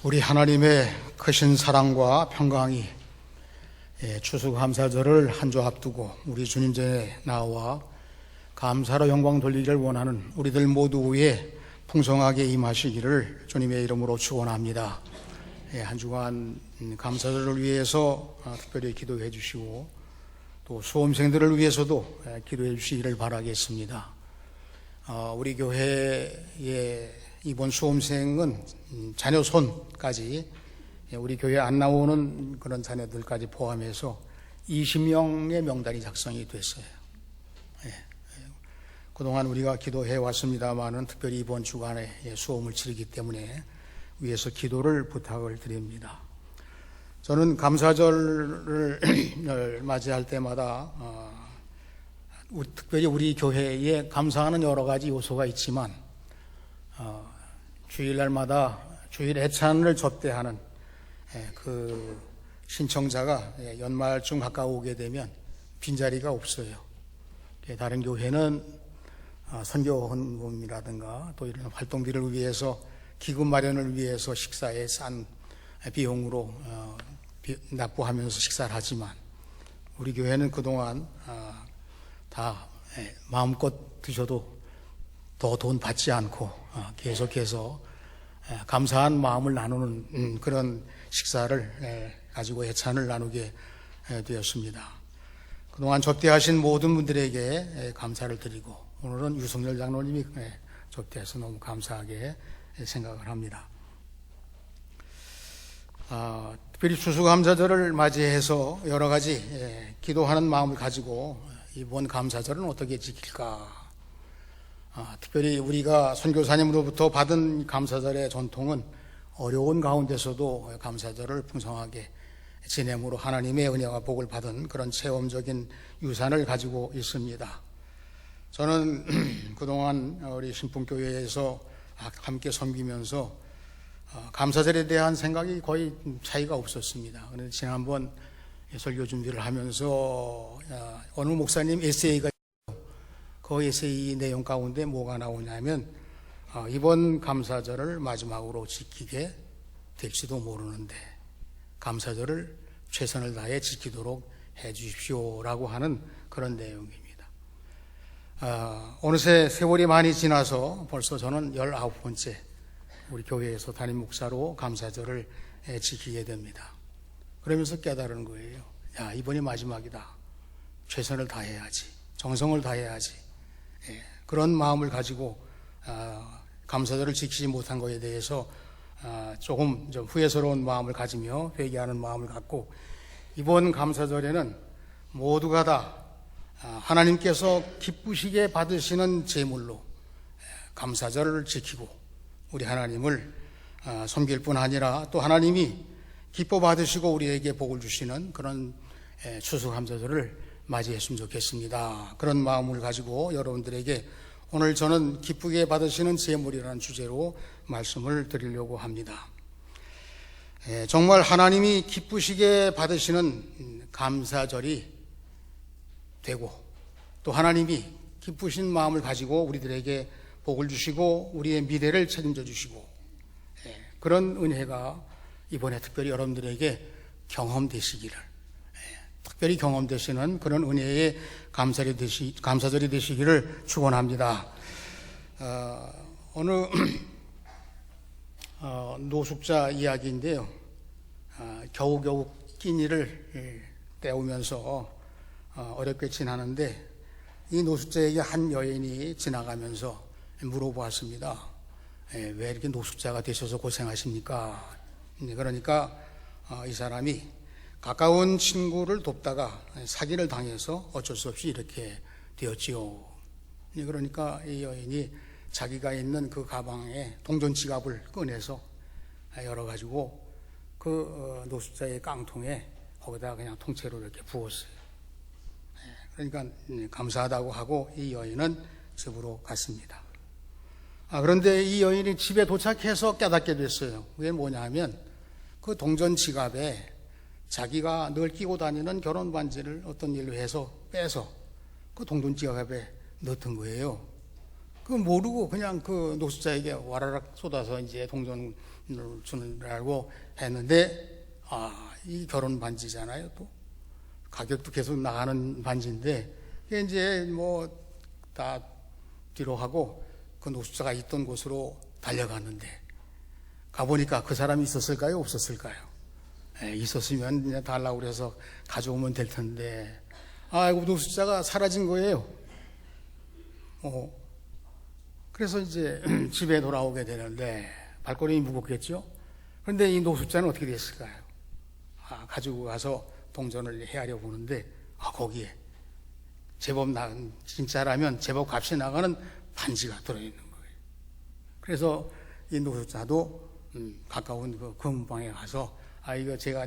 우리 하나님의 크신 사랑과 평강이 추수감사절을 한 주 앞두고 우리 주님 전에 나와 감사로 영광 돌리기를 원하는 우리들 모두에 풍성하게 임하시기를 주님의 이름으로 축원합니다. 한 주간 감사절을 위해서 특별히 기도해 주시고 또 수험생들을 위해서도 기도해 주시기를 바라겠습니다. 우리 교회의 이번 수험생은 자녀 손까지 우리 교회에 안 나오는 그런 자녀들까지 포함해서 20명의 명단이 작성이 됐어요. 그동안 우리가 기도해 왔습니다만은 특별히 이번 주간에 수험을 치르기 때문에 위에서 기도를 부탁을 드립니다. 저는 감사절을 맞이할 때마다 특별히 우리 교회에 감사하는 여러 가지 요소가 있지만 주일날마다 주일 애찬을 접대하는 그 신청자가 연말쯤 가까우게 되면 빈자리가 없어요. 다른 교회는 선교 헌금이라든가 또 이런 활동비를 위해서 기금 마련을 위해서 식사에 싼 비용으로 납부하면서 식사를 하지만 우리 교회는 그동안 다 마음껏 드셔도 더 돈 받지 않고 계속해서 감사한 마음을 나누는 그런 식사를 가지고 애찬을 나누게 되었습니다. 그동안 접대하신 모든 분들에게 감사를 드리고 오늘은 유성열 장로님이 접대해서 너무 감사하게 생각을 합니다. 특별히 추수감사절을 맞이해서 여러 가지 기도하는 마음을 가지고 이번 감사절은 어떻게 지킬까? 특별히 우리가 선교사님으로부터 받은 감사절의 전통은 어려운 가운데서도 감사절을 풍성하게 지냄으로 하나님의 은혜와 복을 받은 그런 체험적인 유산을 가지고 있습니다. 저는 그동안 우리 신풍교회에서 함께 섬기면서 감사절에 대한 생각이 거의 차이가 없었습니다. 그런데 지난번 설교 준비를 하면서 어느 목사님 에세이가 그 에세이 내용 가운데 뭐가 나오냐면 이번 감사절을 마지막으로 지키게 될지도 모르는데 감사절을 최선을 다해 지키도록 해 주십시오라고 하는 그런 내용입니다. 어느새 세월이 많이 지나서 벌써 저는 19번째 우리 교회에서 담임 목사로 감사절을 지키게 됩니다. 그러면서 깨달은 거예요. 이번이 마지막이다. 최선을 다해야지. 정성을 다해야지. 그런 마음을 가지고 감사절을 지키지 못한 것에 대해서 조금 좀 후회스러운 마음을 가지며 회개하는 마음을 갖고 이번 감사절에는 모두가 다 하나님께서 기쁘시게 받으시는 제물로 감사절을 지키고 우리 하나님을 섬길 뿐 아니라 또 하나님이 기뻐 받으시고 우리에게 복을 주시는 그런 추수감사절을 맞이했으면 좋겠습니다. 그런 마음을 가지고 여러분들에게 오늘 저는 기쁘게 받으시는 제물이라는 주제로 말씀을 드리려고 합니다. 정말 하나님이 기쁘시게 받으시는 감사절이 되고 또 하나님이 기쁘신 마음을 가지고 우리들에게 복을 주시고 우리의 미래를 책임져 주시고 그런 은혜가 이번에 특별히 여러분들에게 경험되시기를 특별히 경험되시는 그런 은혜의 감사절이 되시기를 축원합니다. 어느 노숙자 이야기인데요. 겨우겨우 끼니를 때우면서 어렵게 지나는데 이 노숙자에게 한 여인이 지나가면서 물어보았습니다. 왜 이렇게 노숙자가 되셔서 고생하십니까? 그러니까 이 사람이 가까운 친구를 돕다가 사기를 당해서 어쩔 수 없이 이렇게 되었지요. 그러니까 이 여인이 자기가 있는 그 가방에 동전 지갑을 꺼내서 열어가지고 그 노숙자의 깡통에 거기다 그냥 통째로 이렇게 부었어요. 그러니까 감사하다고 하고 이 여인은 집으로 갔습니다. 그런데 이 여인이 집에 도착해서 깨닫게 됐어요. 그게 뭐냐면 그 동전 지갑에 자기가 늘 끼고 다니는 결혼 반지를 어떤 일로 해서 빼서 그 동전 지갑에 넣던 거예요. 그 모르고 그냥 그 노숙자에게 와라락 쏟아서 이제 동전을 주는 줄 알고 했는데, 이 결혼 반지잖아요. 또 가격도 계속 나가는 반지인데, 이게 이제 뭐 다 뒤로 하고 그 노숙자가 있던 곳으로 달려갔는데, 가보니까 그 사람이 있었을까요? 없었을까요? 있었으면 그냥 달라고 그래서 가져오면 될 텐데, 아이고, 노숙자가 사라진 거예요. 그래서 이제 집에 돌아오게 되는데, 발걸음이 무겁겠죠? 그런데 이 노숙자는 어떻게 됐을까요? 가지고 가서 동전을 헤아려 보는데, 거기에 제법 진짜라면 제법 값이 나가는 반지가 들어있는 거예요. 그래서 이 노숙자도 가까운 그 금방에 가서, 이거 제가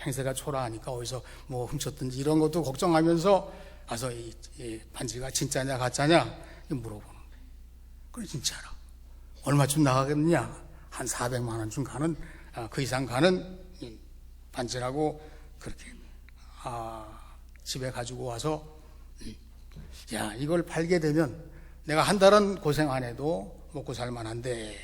행세가 초라하니까 어디서 뭐 훔쳤든지 이런 것도 걱정하면서 가서 이 반지가 진짜냐 가짜냐 물어보는 거예요. 그래, 진짜라. 얼마쯤 나가겠느냐? 한 400만 원쯤 가는, 그 이상 가는 반지라고 그렇게 집에 가지고 와서, 야, 이걸 팔게 되면 내가 한 달은 고생 안 해도 먹고 살 만한데,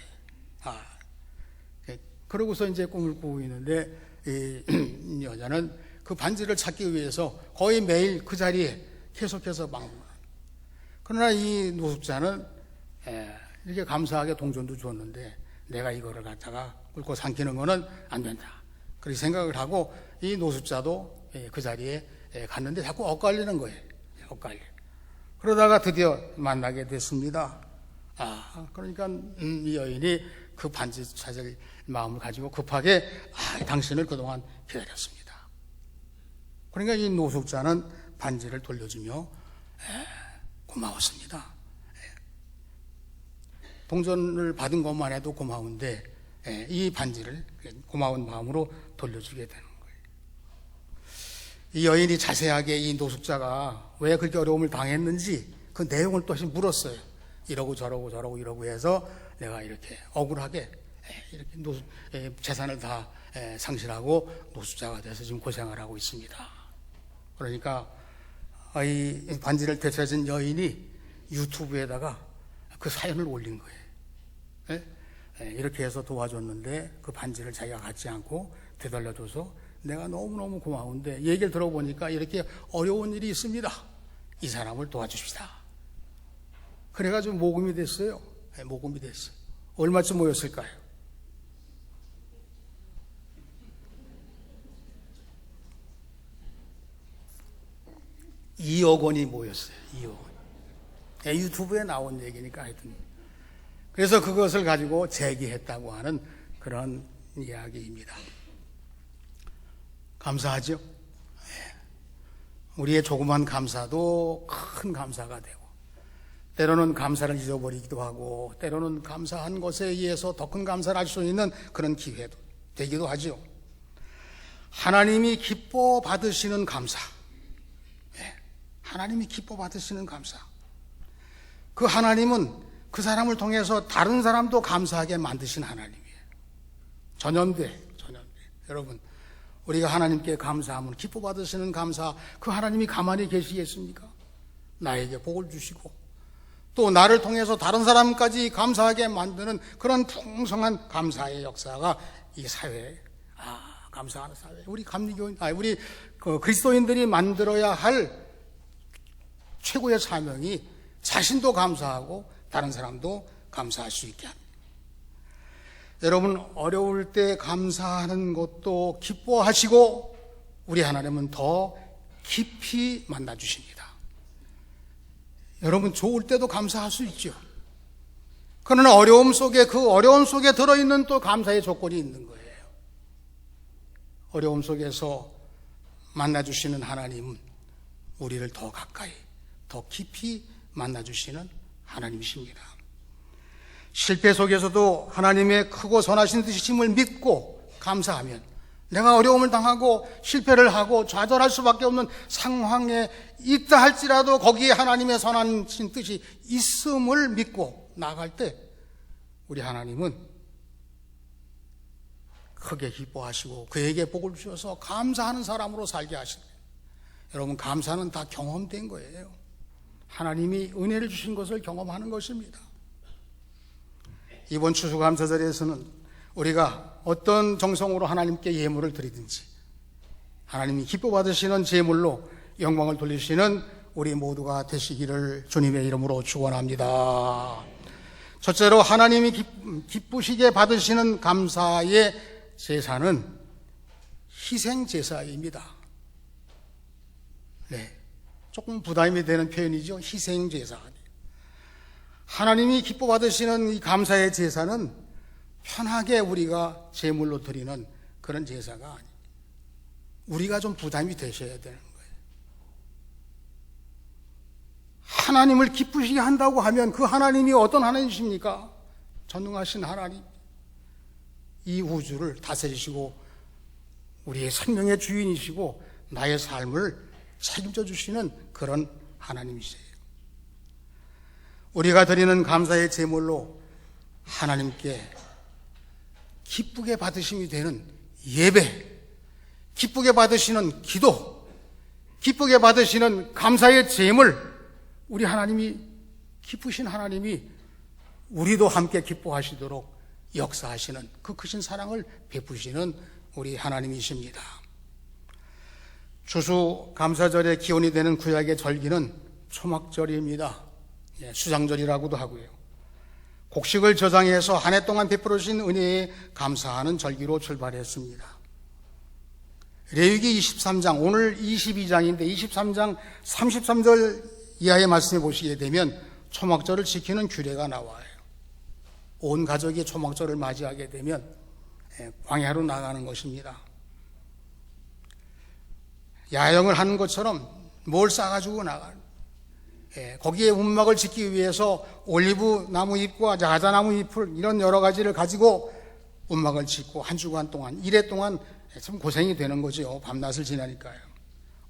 그러고서 이제 꿈을 꾸고 있는데, 이 여자는 그 반지를 찾기 위해서 거의 매일 그 자리에 계속해서 방문을. 그러나 이 노숙자는 이렇게 감사하게 동전도 줬는데, 내가 이거를 갖다가 꿀고 삼키는 거는 안 된다, 그렇게 생각을 하고 이 노숙자도 그 자리에 갔는데 자꾸 엇갈리는 거예요. 엇갈려. 그러다가 드디어 만나게 됐습니다. 그러니까 이 여인이 그 반지 찾을 마음을 가지고 급하게, 당신을 그동안 기다렸습니다. 그러니까 이 노숙자는 반지를 돌려주며 고마웠습니다. 동전을 받은 것만 해도 고마운데, 이 반지를 고마운 마음으로 돌려주게 되는 거예요. 이 여인이 자세하게 이 노숙자가 왜 그렇게 어려움을 당했는지 그 내용을 또 물었어요. 이러고 저러고 이러고 해서 내가 이렇게 억울하게 이렇게 재산을 다 상실하고 노숙자가 돼서 지금 고생을 하고 있습니다. 그러니까 이 반지를 되찾은 여인이 유튜브에다가 그 사연을 올린 거예요. 이렇게 해서 도와줬는데 그 반지를 자기가 갖지 않고 되돌려줘서 내가 너무너무 고마운데, 얘기를 들어보니까 이렇게 어려운 일이 있습니다. 이 사람을 도와주십시다. 그래가지고 모금이 됐어요. 모금이 됐어요. 얼마쯤 모였을까요? 2억 원이 모였어요. 2억 원. 유튜브에 나온 얘기니까 하여튼. 그래서 그것을 가지고 제기했다고 하는 그런 이야기입니다. 감사하죠? 우리의 조그만 감사도 큰 감사가 되고, 때로는 감사를 잊어버리기도 하고, 때로는 감사한 것에 의해서 더 큰 감사를 할 수 있는 그런 기회도 되기도 하죠. 하나님이 기뻐 받으시는 감사, 하나님이 기뻐 받으시는 감사. 그 하나님은 그 사람을 통해서 다른 사람도 감사하게 만드신 하나님이에요. 전염돼. 여러분, 우리가 하나님께 감사하면 기뻐 받으시는 감사, 그 하나님이 가만히 계시겠습니까? 나에게 복을 주시고 또 나를 통해서 다른 사람까지 감사하게 만드는 그런 풍성한 감사의 역사가 이 사회에, 감사하는 사회, 우리 감리교인, 우리 그리스도인들이 만들어야 할 최고의 사명이 자신도 감사하고 다른 사람도 감사할 수 있게 합니다. 여러분, 어려울 때 감사하는 것도 기뻐하시고 우리 하나님은 더 깊이 만나주십니다. 여러분, 좋을 때도 감사할 수 있죠. 그러나 어려움 속에, 그 어려움 속에 들어있는 또 감사의 조건이 있는 거예요. 어려움 속에서 만나주시는 하나님은 우리를 더 가까이, 더 깊이 만나주시는 하나님이십니다. 실패 속에서도 하나님의 크고 선하신 뜻임을 믿고 감사하면, 내가 어려움을 당하고 실패를 하고 좌절할 수밖에 없는 상황에 있다 할지라도 거기에 하나님의 선하신 뜻이 있음을 믿고 나아갈 때 우리 하나님은 크게 기뻐하시고 그에게 복을 주셔서 감사하는 사람으로 살게 하십니다. 여러분, 감사는 다 경험된 거예요. 하나님이 은혜를 주신 것을 경험하는 것입니다. 이번 추수감사절에서는 우리가 어떤 정성으로 하나님께 예물을 드리든지 하나님이 기뻐 받으시는 제물로 영광을 돌리시는 우리 모두가 되시기를 주님의 이름으로 축원합니다. 첫째로 하나님이 기쁘시게 받으시는 감사의 제사는 희생제사입니다. 네, 조금 부담이 되는 표현이죠. 희생제사. 하나님이 기뻐 받으시는 이 감사의 제사는 편하게 우리가 제물로 드리는 그런 제사가 아닙니다. 우리가 좀 부담이 되셔야 되는 거예요. 하나님을 기쁘시게 한다고 하면 그 하나님이 어떤 하나님이십니까? 전능하신 하나님, 이 우주를 다스리시고 우리의 생명의 주인이시고 나의 삶을 책임져 주시는 그런 하나님이세요. 우리가 드리는 감사의 제물로 하나님께 기쁘게 받으심이 되는 예배, 기쁘게 받으시는 기도, 기쁘게 받으시는 감사의 제물, 우리 하나님이 기쁘신 하나님이 우리도 함께 기뻐하시도록 역사하시는 그 크신 사랑을 베푸시는 우리 하나님이십니다. 추수감사절의 기원이 되는 구약의 절기는 초막절입니다. 수장절이라고도 하고요. 곡식을 저장해서 한 해 동안 베풀어 주신 은혜에 감사하는 절기로 출발했습니다. 레위기 23장, 오늘 22장인데 23장 33절 이하의 말씀에 보시게 되면 초막절을 지키는 규례가 나와요. 온 가족이 초막절을 맞이하게 되면 광야로 나가는 것입니다. 야영을 하는 것처럼 뭘 싸가지고 나가는, 거기에 운막을 짓기 위해서 올리브 나무 잎과 야자나무 잎을 이런 여러 가지를 가지고 운막을 짓고 한 주간 동안, 일해 동안 좀 고생이 되는 거죠. 밤낮을 지나니까요.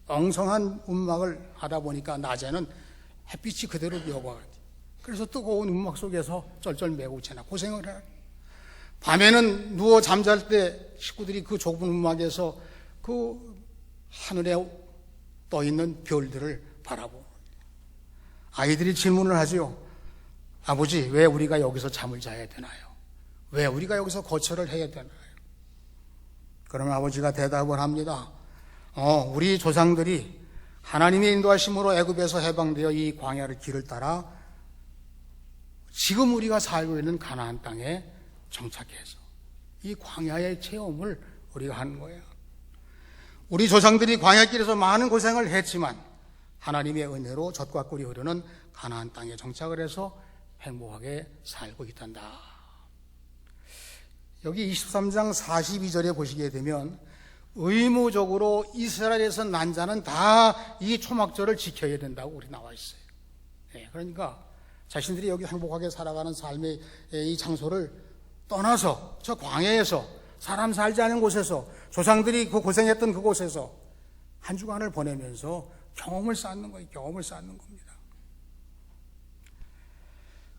엉성한 운막을 하다 보니까 낮에는 햇빛이 그대로 여과가지. 그래서 뜨거운 운막 속에서 쩔쩔 매고 지나 고생을 해요. 밤에는 누워 잠잘 때 식구들이 그 좁은 운막에서 그 하늘에 떠 있는 별들을 바라보고 아이들이 질문을 하죠. 아버지, 왜 우리가 여기서 잠을 자야 되나요? 왜 우리가 여기서 거처를 해야 되나요? 그러면 아버지가 대답을 합니다. 우리 조상들이 하나님의 인도하심으로 애굽에서 해방되어 이 광야를 길을 따라 지금 우리가 살고 있는 가나안 땅에 정착해서 이 광야의 체험을 우리가 하는 거예요. 우리 조상들이 광야길에서 많은 고생을 했지만 하나님의 은혜로 젖과 꿀이 흐르는 가나안 땅에 정착을 해서 행복하게 살고 있단다. 여기 23장 42절에 보시게 되면 의무적으로 이스라엘에서 난 자는 다 이 초막절을 지켜야 된다고 우리 나와 있어요. 그러니까 자신들이 여기 행복하게 살아가는 삶의 이 장소를 떠나서 저 광야에서 사람 살지 않은 곳에서 조상들이 그 고생했던 그곳에서 한 주간을 보내면서 경험을 쌓는 거예요. 경험을 쌓는 겁니다.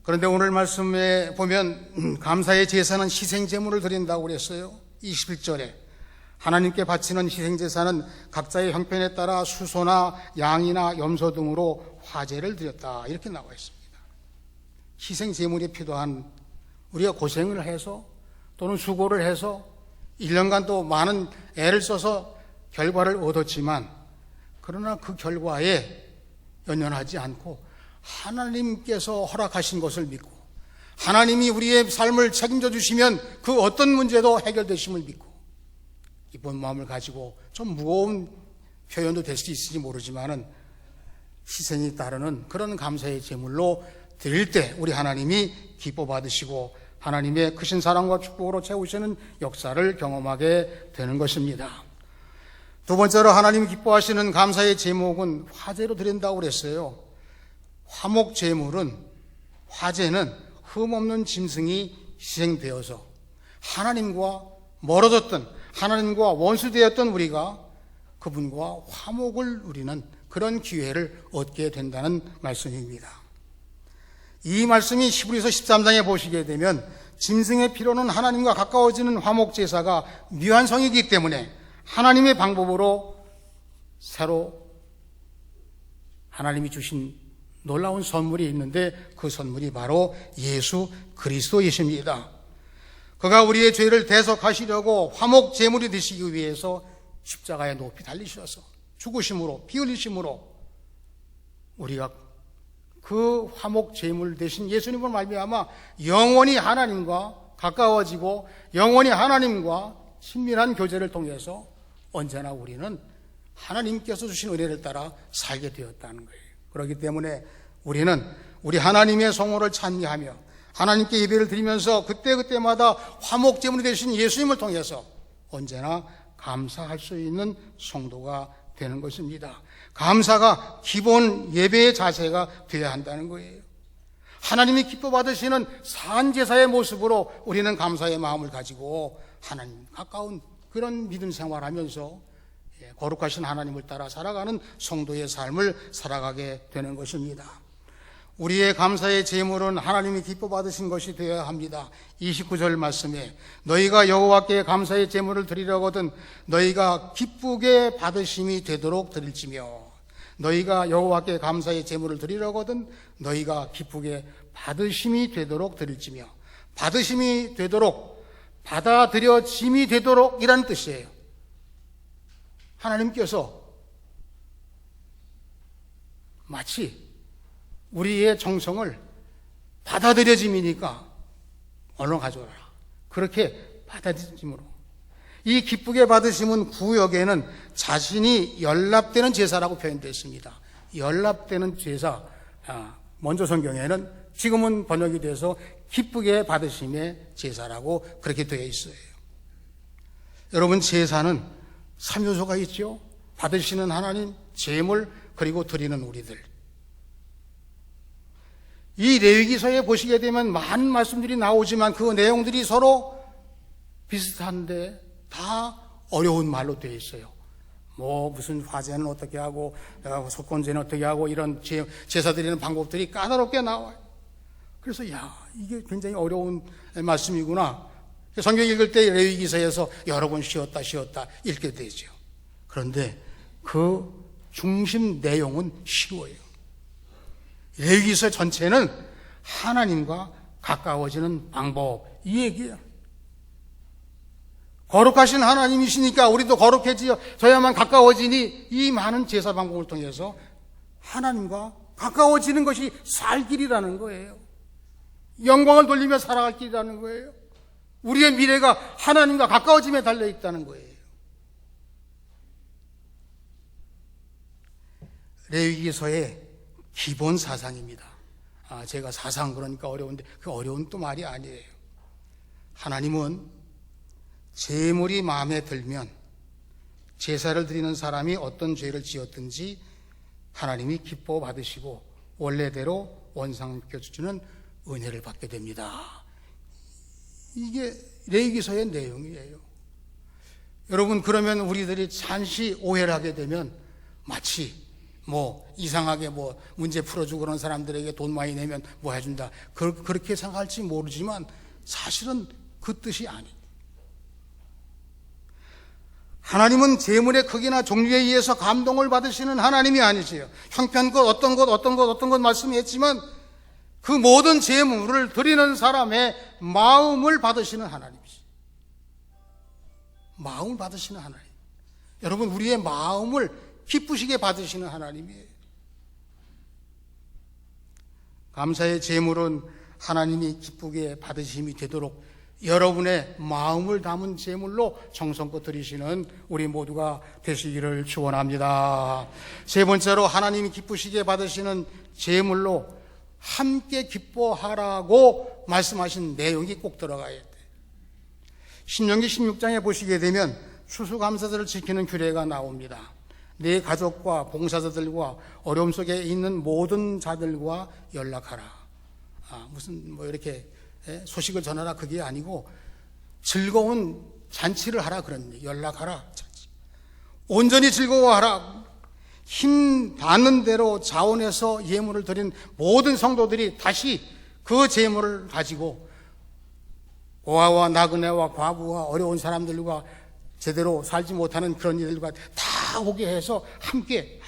그런데 오늘 말씀에 보면 감사의 제사는 희생제물을 드린다고 그랬어요. 21절에 하나님께 바치는 희생제사는 각자의 형편에 따라 수소나 양이나 염소 등으로 화제를 드렸다, 이렇게 나와 있습니다. 희생제물이 필요한, 우리가 고생을 해서 또는 수고를 해서 1년간 또 많은 애를 써서 결과를 얻었지만 그러나 그 결과에 연연하지 않고 하나님께서 허락하신 것을 믿고 하나님이 우리의 삶을 책임져 주시면 그 어떤 문제도 해결되심을 믿고 기쁜 마음을 가지고, 좀 무거운 표현도 될 수 있을지 모르지만은 희생이 따르는 그런 감사의 제물로 드릴 때 우리 하나님이 기뻐 받으시고 하나님의 크신 사랑과 축복으로 채우시는 역사를 경험하게 되는 것입니다. 두 번째로 하나님이 기뻐하시는 감사의 제목은 화제로 드린다고 그랬어요. 화목 제물은, 화제는 흠없는 짐승이 희생되어서 하나님과 멀어졌던, 하나님과 원수되었던 우리가 그분과 화목을 누리는 그런 기회를 얻게 된다는 말씀입니다. 이 말씀이 히브리서 13장에 보시게 되면 짐승의 피로는 하나님과 가까워지는 화목 제사가 미완성이기 때문에 하나님의 방법으로 새로 하나님이 주신 놀라운 선물이 있는데 그 선물이 바로 예수 그리스도이십니다. 그가 우리의 죄를 대속하시려고 화목 제물이 되시기 위해서 십자가에 높이 달리셔서 죽으심으로 피 흘리심으로 우리가 그 화목 제물 되신 예수님을 말미암아 영원히 하나님과 가까워지고 영원히 하나님과 친밀한 교제를 통해서 언제나 우리는 하나님께서 주신 은혜를 따라 살게 되었다는 거예요. 그렇기 때문에 우리는 우리 하나님의 성호를 찬미하며 하나님께 예배를 드리면서 그때그때마다 화목 제물이 되신 예수님을 통해서 언제나 감사할 수 있는 성도가 되는 것입니다. 감사가 기본 예배의 자세가 되어야 한다는 거예요. 하나님이 기뻐 받으시는 산제사의 모습으로 우리는 감사의 마음을 가지고 하나님 가까운 그런 믿음 생활하면서 거룩하신 하나님을 따라 살아가는 성도의 삶을 살아가게 되는 것입니다. 우리의 감사의 제물은 하나님이 기뻐 받으신 것이 되어야 합니다. 29절 말씀에 너희가 여호와께 감사의 제물을 드리려거든 너희가 기쁘게 받으심이 되도록 드릴지며 너희가 여호와께 감사의 제물을 드리려거든 너희가 기쁘게 받으심이 되도록 드릴지며 받으심이 되도록 받아들여짐이 되도록 이라는 뜻이에요. 하나님께서 마치 우리의 정성을 받아들여짐이니까 얼른 가져오라. 그렇게 받아들여짐으로. 이 기쁘게 받으심은 구역에는 자신이 연락되는 제사라고 표현되어 있습니다. 연락되는 제사. 먼저 성경에는 지금은 번역이 돼서 기쁘게 받으심의 제사라고 그렇게 되어 있어요. 여러분, 제사는 3요소가 있죠. 받으시는 하나님, 제물, 그리고 드리는 우리들. 이 레위기서에 보시게 되면 많은 말씀들이 나오지만 그 내용들이 서로 비슷한데 다 어려운 말로 되어 있어요. 무슨 화제는 어떻게 하고 속건제는 어떻게 하고 이런 제사 드리는 방법들이 까다롭게 나와요. 그래서 이게 굉장히 어려운 말씀이구나. 성경 읽을 때 레위기서에서 여러 번 쉬었다 읽게 되죠. 그런데 그 중심 내용은 쉬워요. 레위기서 전체는 하나님과 가까워지는 방법, 이 얘기예요. 거룩하신 하나님이시니까 우리도 거룩해져야만 가까워지니 이 많은 제사 방법을 통해서 하나님과 가까워지는 것이 살 길이라는 거예요. 영광을 돌리며 살아갈 길이라는 거예요. 우리의 미래가 하나님과 가까워짐에 달려있다는 거예요. 레위기서의 기본 사상입니다. 제가 사상 그러니까 어려운데 그 어려운 또 말이 아니에요. 하나님은 제물이 마음에 들면 제사를 드리는 사람이 어떤 죄를 지었든지 하나님이 기뻐 받으시고 원래대로 원상시켜주시는 은혜를 받게 됩니다. 이게 레위기서의 내용이에요. 여러분, 그러면 우리들이 잠시 오해를 하게 되면 마치 이상하게 문제 풀어주고 그런 사람들에게 돈 많이 내면 해준다. 그렇게 생각할지 모르지만 사실은 그 뜻이 아니에요. 하나님은 제물의 크기나 종류에 의해서 감동을 받으시는 하나님이 아니세요. 형편껏 어떤 것 말씀했지만 그 모든 제물을 드리는 사람의 마음을 받으시는 하나님이시죠. 마음을 받으시는 하나님. 여러분, 우리의 마음을 기쁘시게 받으시는 하나님이에요. 감사의 제물은 하나님이 기쁘게 받으심이 되도록 여러분의 마음을 담은 제물로 정성껏 드리시는 우리 모두가 되시기를 축원합니다. 세 번째로 하나님이 기쁘시게 받으시는 제물로 함께 기뻐하라고 말씀하신 내용이 꼭 들어가야 돼요. 신명기 16장에 보시게 되면 추수감사절을 지키는 규례가 나옵니다. 내 가족과 봉사자들과 어려움 속에 있는 모든 자들과 연락하라. 이렇게 소식을 전하라 그게 아니고 즐거운 잔치를 하라 그런 얘기. 연락하라. 잔치. 온전히 즐거워하라. 힘 닿는 대로 자원해서 예물을 드린 모든 성도들이 다시 그 제물을 가지고 고아와 나그네와 과부와 어려운 사람들과 제대로 살지 못하는 그런 이들과 다 오게 해서 함께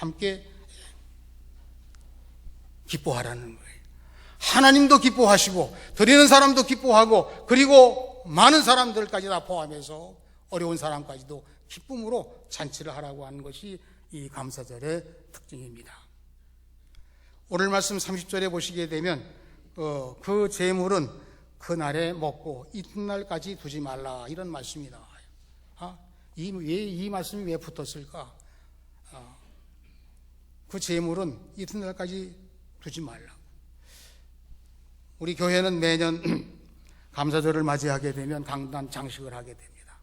기뻐하라는 거예요. 하나님도 기뻐하시고 드리는 사람도 기뻐하고 그리고 많은 사람들까지 다 포함해서 어려운 사람까지도 기쁨으로 잔치를 하라고 하는 것이 이 감사절의 특징입니다. 오늘 말씀 30절에 보시게 되면 그 재물은 그날에 먹고 이튿날까지 두지 말라 이런 말씀이 나와요. 이 말씀이 왜 붙었을까? 그 재물은 이튿날까지 두지 말라. 우리 교회는 매년 감사절을 맞이하게 되면 강단 장식을 하게 됩니다.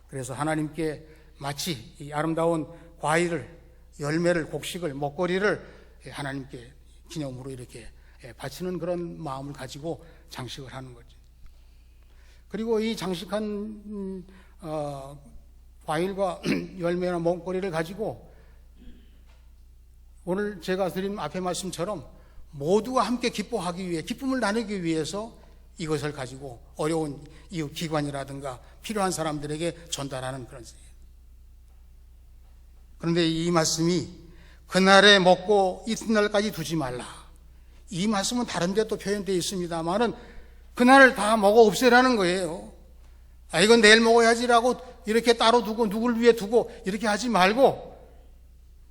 그래서 하나님께 마치 이 아름다운 과일을, 열매를, 곡식을, 먹거리를 하나님께 기념으로 이렇게 바치는 그런 마음을 가지고 장식을 하는 거죠. 그리고 이 장식한 과일과 열매나 먹거리를 가지고 오늘 제가 드린 앞의 말씀처럼 모두가 함께 기뻐하기 위해, 기쁨을 나누기 위해서 이것을 가지고 어려운 이웃 기관이라든가 필요한 사람들에게 전달하는 그런 것이에요. 그런데 이 말씀이 그날에 먹고 이튿날까지 두지 말라. 이 말씀은 다른 데 또 표현되어 있습니다만은 그날을 다 먹어 없애라는 거예요. 이건 내일 먹어야지라고 이렇게 따로 두고 누구를 위해 두고 이렇게 하지 말고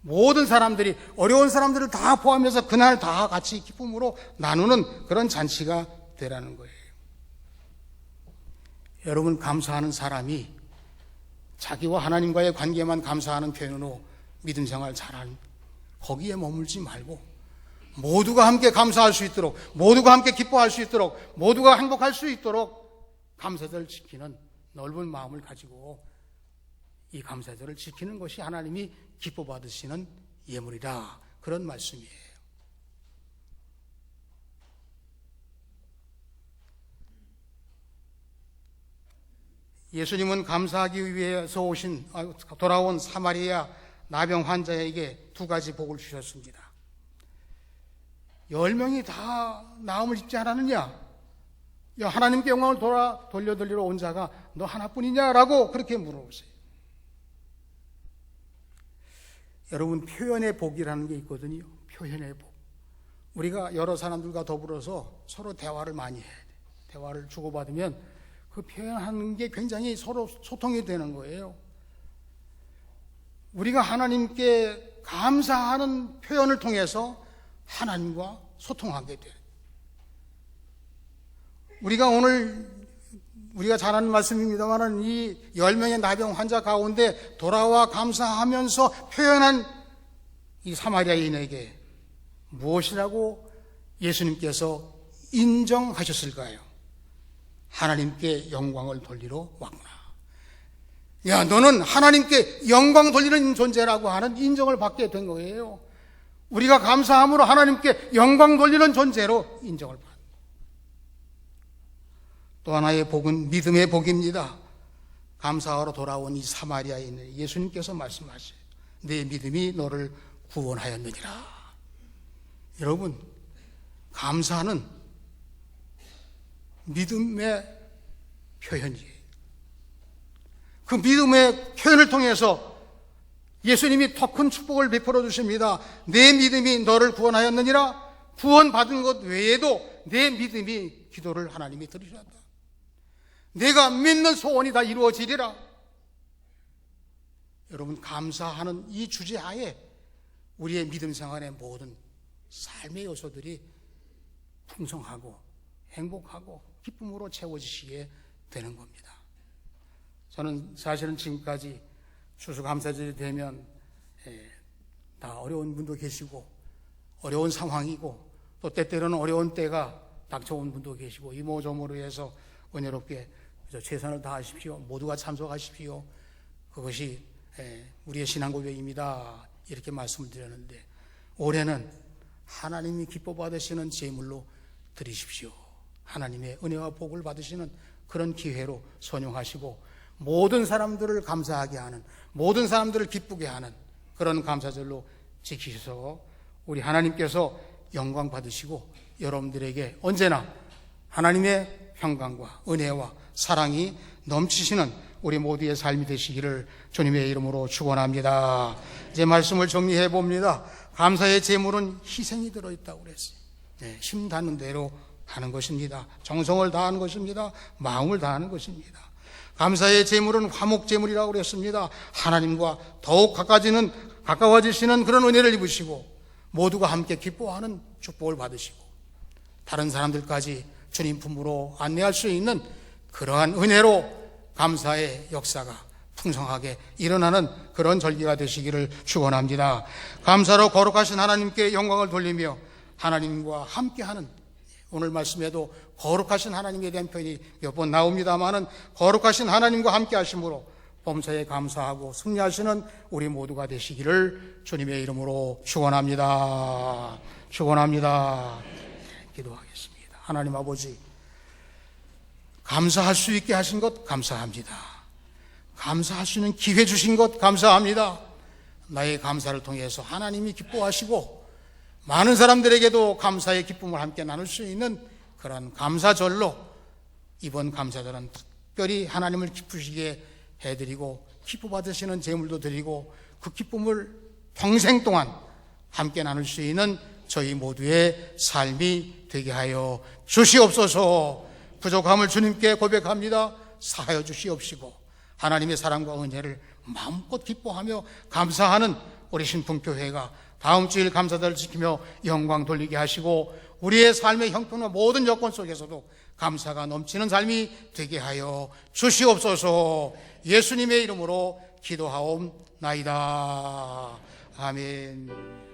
모든 사람들이, 어려운 사람들을 다 포함해서 그날 다 같이 기쁨으로 나누는 그런 잔치가 되라는 거예요. 여러분, 감사하는 사람이 자기와 하나님과의 관계만 감사하는 표현으로 믿음 생활 잘하는, 거기에 머물지 말고 모두가 함께 감사할 수 있도록, 모두가 함께 기뻐할 수 있도록, 모두가 행복할 수 있도록 감사절을 지키는 넓은 마음을 가지고 이 감사절을 지키는 것이 하나님이 기뻐 받으시는 예물이라, 그런 말씀이에요. 예수님은 감사하기 위해서 돌아온 사마리아 나병 환자에게 두 가지 복을 주셨습니다. 10명이 다 나음을 입지 않았느냐? 야, 하나님께 영광을 돌려드리러 온 자가 너 하나뿐이냐라고 그렇게 물어보세요. 여러분, 표현의 복이라는 게 있거든요. 표현의 복. 우리가 여러 사람들과 더불어서 서로 대화를 많이 해야 돼. 대화를 주고받으면 그 표현하는 게 굉장히 서로 소통이 되는 거예요. 우리가 하나님께 감사하는 표현을 통해서 하나님과 소통하게 돼요. 우리가 잘 아는 말씀입니다만 이 10명의 나병 환자 가운데 돌아와 감사하면서 표현한 이 사마리아인에게 무엇이라고 예수님께서 인정하셨을까요? 하나님께 영광을 돌리러 왔구나. 야, 너는 하나님께 영광 돌리는 존재라고 하는 인정을 받게 된 거예요. 우리가 감사함으로 하나님께 영광 돌리는 존재로 인정을 받는. 또 하나의 복은 믿음의 복입니다. 감사하러 돌아온 이 사마리아인을 예수님께서 말씀하셔요. 내 믿음이 너를 구원하였느니라. 여러분, 감사는 믿음의 표현이에요. 그 믿음의 표현을 통해서 예수님이 더 큰 축복을 베풀어 주십니다. 내 믿음이 너를 구원하였느니라. 구원받은 것 외에도 내 믿음이 기도를 하나님이 들으셨다. 내가 믿는 소원이 다 이루어지리라. 여러분, 감사하는 이 주제하에 우리의 믿음 생활의 모든 삶의 요소들이 풍성하고 행복하고 기쁨으로 채워지시게 되는 겁니다. 저는 사실은 지금까지 추수감사절이 되면 다 어려운 분도 계시고 어려운 상황이고 또 때때로는 어려운 때가 닥쳐온 분도 계시고 이모저모로 해서 은혜롭게 최선을 다하십시오. 모두가 참석하십시오. 그것이 우리의 신앙 고백입니다. 이렇게 말씀을 드렸는데 올해는 하나님이 기뻐 받으시는 제물로 드리십시오. 하나님의 은혜와 복을 받으시는 그런 기회로 선용하시고 모든 사람들을 감사하게 하는, 모든 사람들을 기쁘게 하는 그런 감사절로 지키셔서 우리 하나님께서 영광 받으시고 여러분들에게 언제나 하나님의 평강과 은혜와 사랑이 넘치시는 우리 모두의 삶이 되시기를 주님의 이름으로 축원합니다. 이제 말씀을 정리해 봅니다. 감사의 제물은 희생이 들어있다고 그랬어요. 힘 닿는 대로 하는 것입니다. 정성을 다하는 것입니다. 마음을 다하는 것입니다. 감사의 제물은 화목제물이라고 그랬습니다. 하나님과 더욱 가까워지시는 그런 은혜를 입으시고 모두가 함께 기뻐하는 축복을 받으시고 다른 사람들까지 주님 품으로 안내할 수 있는 그러한 은혜로 감사의 역사가 풍성하게 일어나는 그런 절기가 되시기를 축원합니다. 감사로 거룩하신 하나님께 영광을 돌리며 하나님과 함께하는, 오늘 말씀에도 거룩하신 하나님에 대한 표현이 몇 번 나옵니다마는 거룩하신 하나님과 함께 하심으로 범사에 감사하고 승리하시는 우리 모두가 되시기를 주님의 이름으로 축원합니다. 축원합니다. 기도하겠습니다. 하나님 아버지, 감사할 수 있게 하신 것 감사합니다. 감사할 수 있는 기회 주신 것 감사합니다. 나의 감사를 통해서 하나님이 기뻐하시고 많은 사람들에게도 감사의 기쁨을 함께 나눌 수 있는 그런 감사절로 이번 감사절은 특별히 하나님을 기쁘시게 해드리고 기뻐 받으시는 제물도 드리고 그 기쁨을 평생 동안 함께 나눌 수 있는 저희 모두의 삶이 되게 하여 주시옵소서. 부족함을 주님께 고백합니다. 사하여 주시옵시고 하나님의 사랑과 은혜를 마음껏 기뻐하며 감사하는 우리 신풍교회가 다음 주일 감사절을 지키며 영광 돌리게 하시고 우리의 삶의 형편과 모든 여건 속에서도 감사가 넘치는 삶이 되게 하여 주시옵소서. 예수님의 이름으로 기도하옵나이다. 아멘.